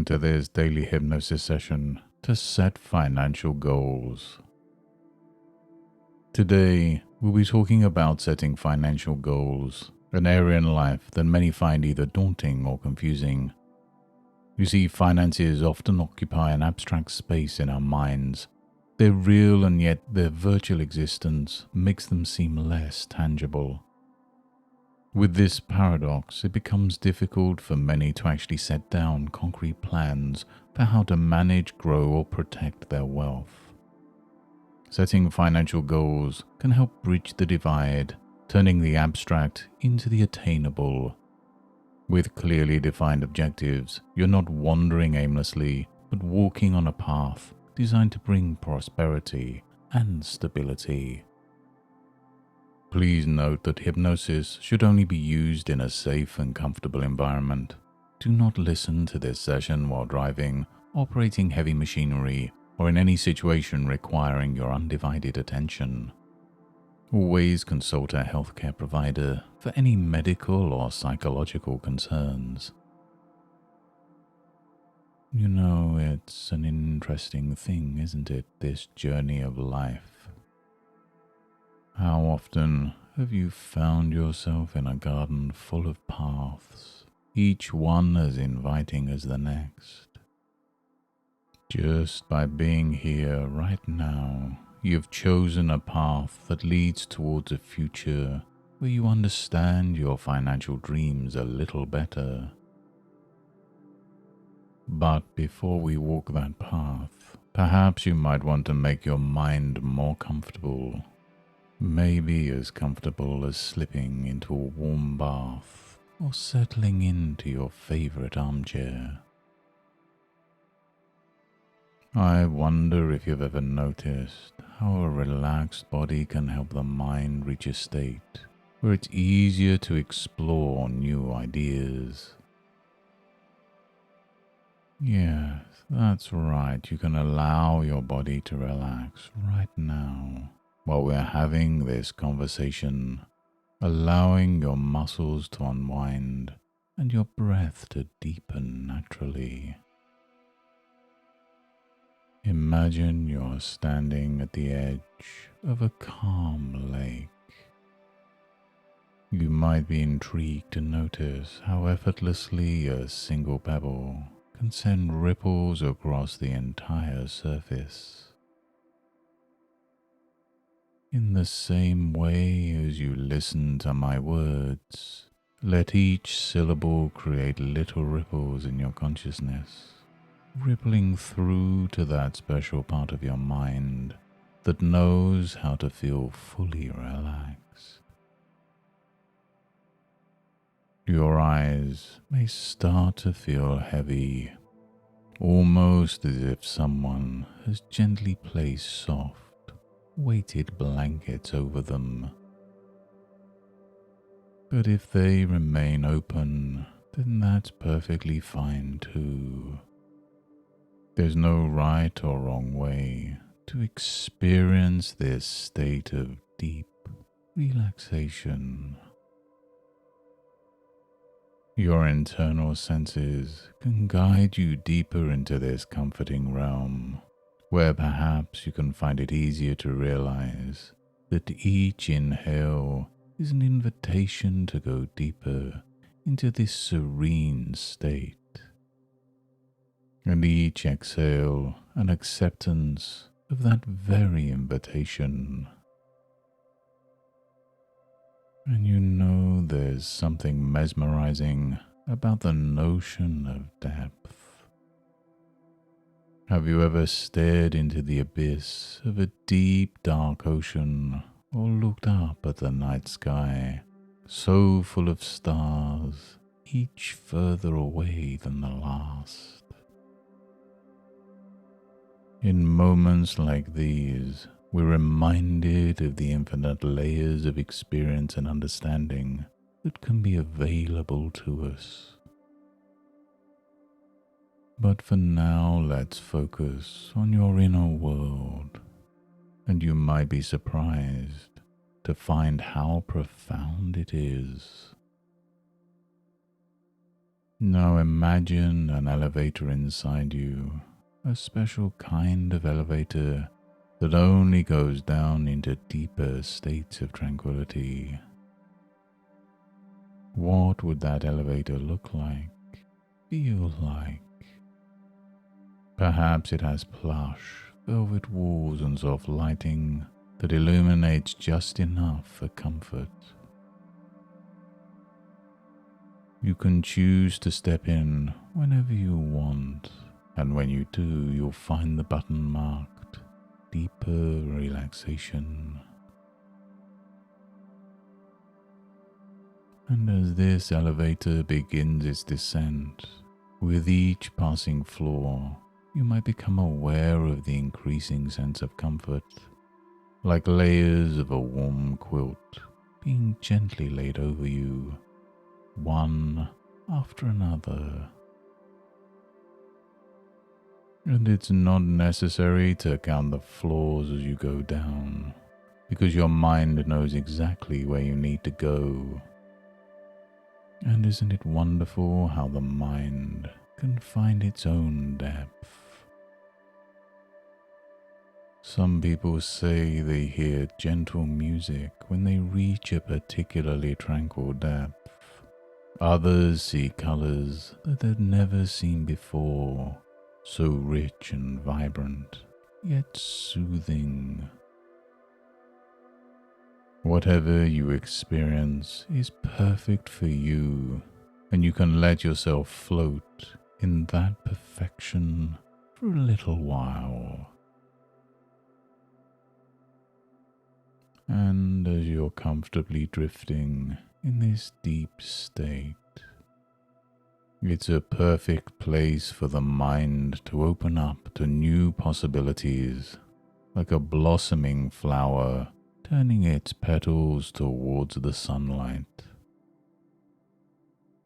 Welcome to this daily hypnosis session to set financial goals. Today, we'll be talking about setting financial goals, an area in life that many find either daunting or confusing. You see, finances often occupy an abstract space in our minds. They're real, and yet their virtual existence makes them seem less tangible. With this paradox, it becomes difficult for many to actually set down concrete plans for how to manage, grow, or protect their wealth. Setting financial goals can help bridge the divide, turning the abstract into the attainable. With clearly defined objectives, you're not wandering aimlessly, but walking on a path designed to bring prosperity and stability. Please note that hypnosis should only be used in a safe and comfortable environment. Do not listen to this session while driving, operating heavy machinery, or in any situation requiring your undivided attention. Always consult a healthcare provider for any medical or psychological concerns. You know, it's an interesting thing, isn't it, this journey of life? How often have you found yourself in a garden full of paths, each one as inviting as the next? Just by being here right now, you've chosen a path that leads towards a future where you understand your financial dreams a little better. But before we walk that path, perhaps you might want to make your mind more comfortable. Maybe as comfortable as slipping into a warm bath or settling into your favorite armchair. I wonder if you've ever noticed how a relaxed body can help the mind reach a state where it's easier to explore new ideas. Yes, that's right. You can allow your body to relax right now. While we're having this conversation, allowing your muscles to unwind and your breath to deepen naturally. Imagine you're standing at the edge of a calm lake. You might be intrigued to notice how effortlessly a single pebble can send ripples across the entire surface. In the same way as you listen to my words, let each syllable create little ripples in your consciousness, rippling through to that special part of your mind that knows how to feel fully relaxed. Your eyes may start to feel heavy, almost as if someone has gently placed soft, weighted blankets over them. But if they remain open, then that's perfectly fine too. There's no right or wrong way to experience this state of deep relaxation. Your internal senses can guide you deeper into this comforting realm, where perhaps you can find it easier to realize that each inhale is an invitation to go deeper into this serene state, and each exhale an acceptance of that very invitation. And you know there's something mesmerizing about the notion of depth. Have you ever stared into the abyss of a deep, dark ocean, or looked up at the night sky, so full of stars, each further away than the last? In moments like these, we're reminded of the infinite layers of experience and understanding that can be available to us. But for now, let's focus on your inner world, and you might be surprised to find how profound it is. Now imagine an elevator inside you, a special kind of elevator that only goes down into deeper states of tranquility. What would that elevator look like, feel like? Perhaps it has plush, velvet walls and soft lighting that illuminates just enough for comfort. You can choose to step in whenever you want, and when you do, you'll find the button marked Deeper Relaxation. And as this elevator begins its descent, with each passing floor, you might become aware of the increasing sense of comfort, like layers of a warm quilt being gently laid over you, one after another. And it's not necessary to count the floors as you go down, because your mind knows exactly where you need to go. And isn't it wonderful how the mind can find its own depth? Some people say they hear gentle music when they reach a particularly tranquil depth. Others see colors that they'd never seen before, so rich and vibrant, yet soothing. Whatever you experience is perfect for you, and you can let yourself float in that perfection for a little while. And as you're comfortably drifting in this deep state, it's a perfect place for the mind to open up to new possibilities, like a blossoming flower turning its petals towards the sunlight.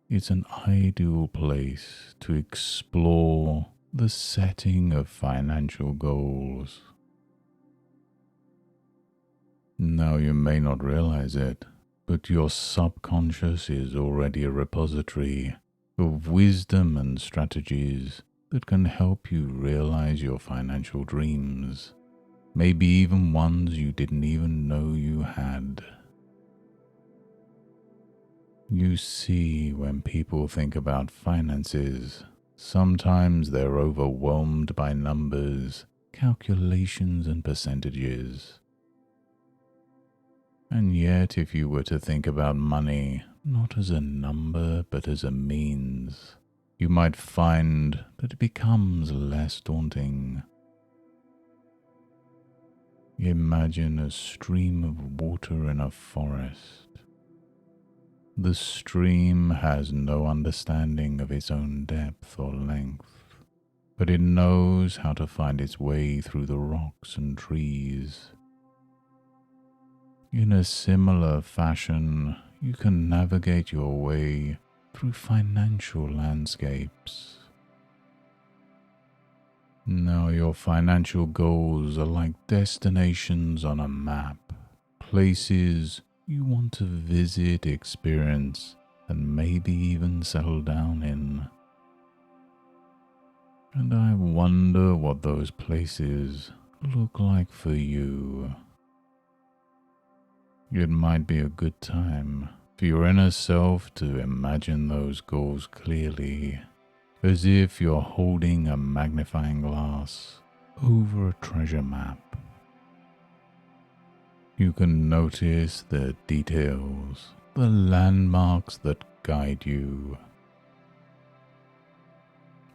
It's an ideal place to explore the setting of financial goals. Now you may not realize it, but your subconscious is already a repository of wisdom and strategies that can help you realize your financial dreams, maybe even ones you didn't even know you had. You see, when people think about finances, sometimes they're overwhelmed by numbers, calculations, and percentages. And yet, if you were to think about money not as a number but as a means, you might find that it becomes less daunting. Imagine a stream of water in a forest. The stream has no understanding of its own depth or length, but it knows how to find its way through the rocks and trees. In a similar fashion, you can navigate your way through financial landscapes. Now, your financial goals are like destinations on a map, places you want to visit, experience, and maybe even settle down in. And I wonder what those places look like for you. It might be a good time for your inner self to imagine those goals clearly, as if you're holding a magnifying glass over a treasure map. You can notice the details, the landmarks that guide you.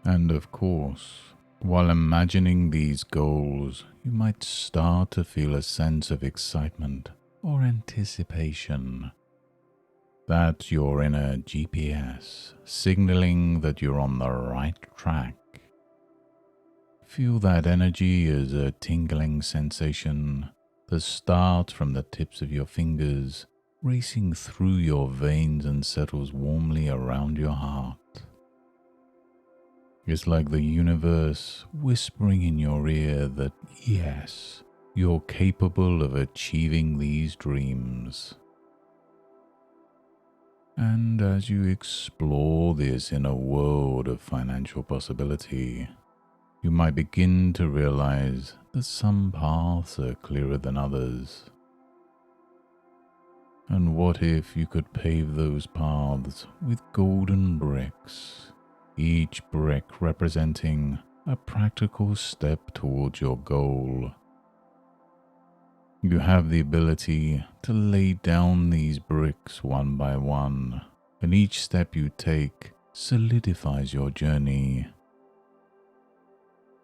And of course, while imagining these goals, you might start to feel a sense of excitement or anticipation. That's your inner GPS, signaling that you're on the right track. Feel that energy as a tingling sensation that starts from the tips of your fingers, racing through your veins and settles warmly around your heart. It's like the universe whispering in your ear that yes, you're capable of achieving these dreams. And as you explore this inner world of financial possibility, you might begin to realize that some paths are clearer than others. And what if you could pave those paths with golden bricks, each brick representing a practical step towards your goal? You have the ability to lay down these bricks one by one, and each step you take solidifies your journey.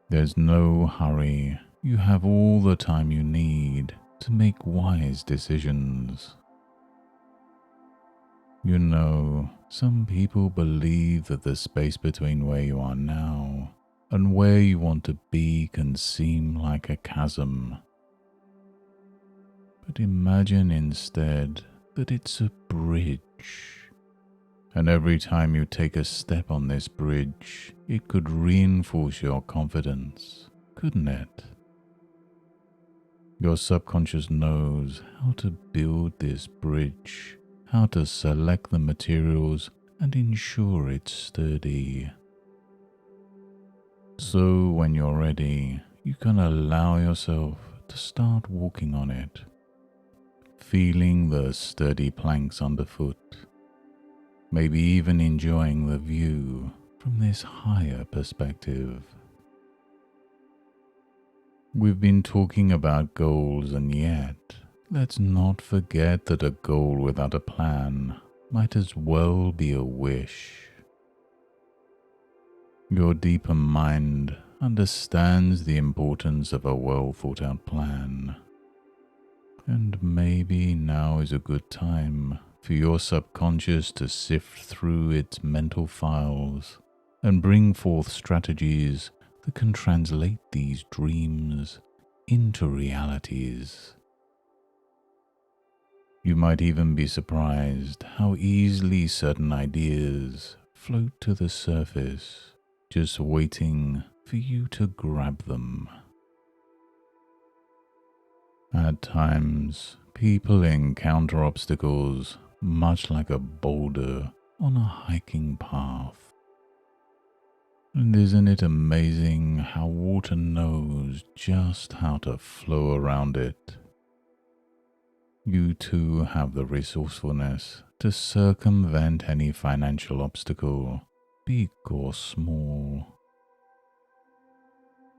There's no hurry. You have all the time you need to make wise decisions. You know, some people believe that the space between where you are now and where you want to be can seem like a chasm. But imagine instead that it's a bridge, and every time you take a step on this bridge, it could reinforce your confidence, couldn't it? Your subconscious knows how to build this bridge, how to select the materials and ensure it's sturdy. So when you're ready, you can allow yourself to start walking on it, feeling the sturdy planks underfoot, maybe even enjoying the view from this higher perspective. We've been talking about goals, and yet, let's not forget that a goal without a plan might as well be a wish. Your deeper mind understands the importance of a well thought out plan. And maybe now is a good time for your subconscious to sift through its mental files and bring forth strategies that can translate these dreams into realities. You might even be surprised how easily certain ideas float to the surface, just waiting for you to grab them. At times, people encounter obstacles much like a boulder on a hiking path. And isn't it amazing how water knows just how to flow around it? You too have the resourcefulness to circumvent any financial obstacle, big or small.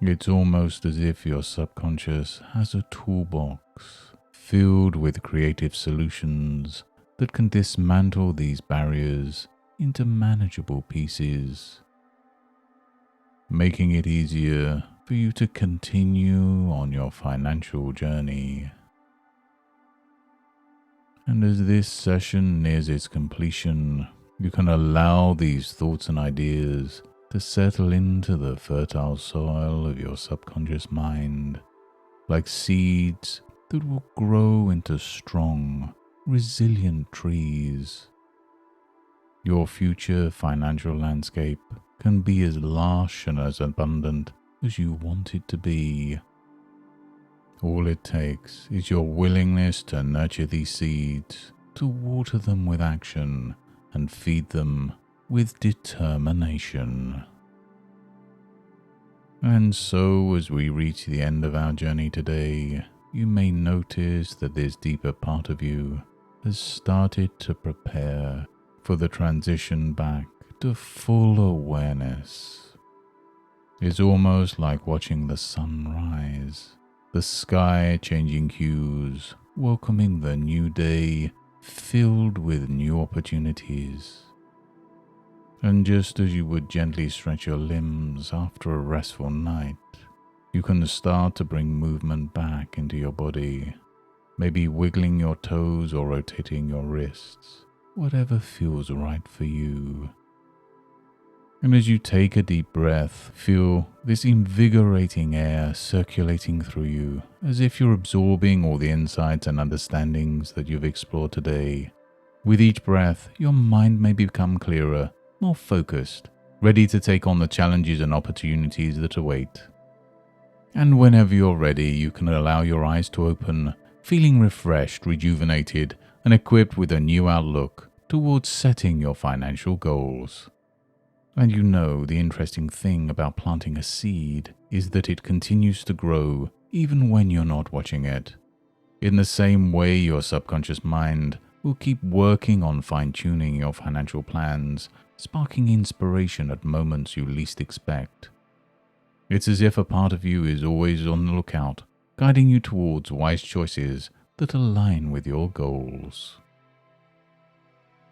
It's almost as if your subconscious has a toolbox filled with creative solutions that can dismantle these barriers into manageable pieces, making it easier for you to continue on your financial journey. And as this session nears its completion, you can allow these thoughts and ideas to settle into the fertile soil of your subconscious mind, like seeds that will grow into strong, resilient trees. Your future financial landscape can be as lush and as abundant as you want it to be. All it takes is your willingness to nurture these seeds, to water them with action, and feed them with determination. And so, as we reach the end of our journey today, you may notice that this deeper part of you has started to prepare for the transition back to full awareness. It's almost like watching the sun rise, the sky changing hues, welcoming the new day filled with new opportunities. And just as you would gently stretch your limbs after a restful night, you can start to bring movement back into your body, maybe wiggling your toes or rotating your wrists, whatever feels right for you. And as you take a deep breath, feel this invigorating air circulating through you, as if you're absorbing all the insights and understandings that you've explored today. With each breath, your mind may become clearer, more focused, ready to take on the challenges and opportunities that await. And whenever you're ready, you can allow your eyes to open, feeling refreshed, rejuvenated, and equipped with a new outlook towards setting your financial goals. And you know, the interesting thing about planting a seed is that it continues to grow even when you're not watching it. In the same way, your subconscious mind will keep working on fine-tuning your financial plans, sparking inspiration at moments you least expect. It's as if a part of you is always on the lookout, guiding you towards wise choices that align with your goals.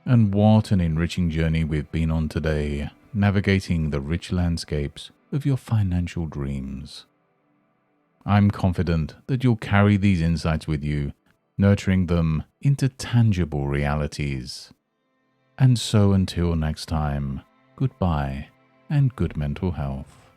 And what an enriching journey we've been on today, navigating the rich landscapes of your financial dreams. I'm confident that you'll carry these insights with you, nurturing them into tangible realities. And so until next time, goodbye and good mental health.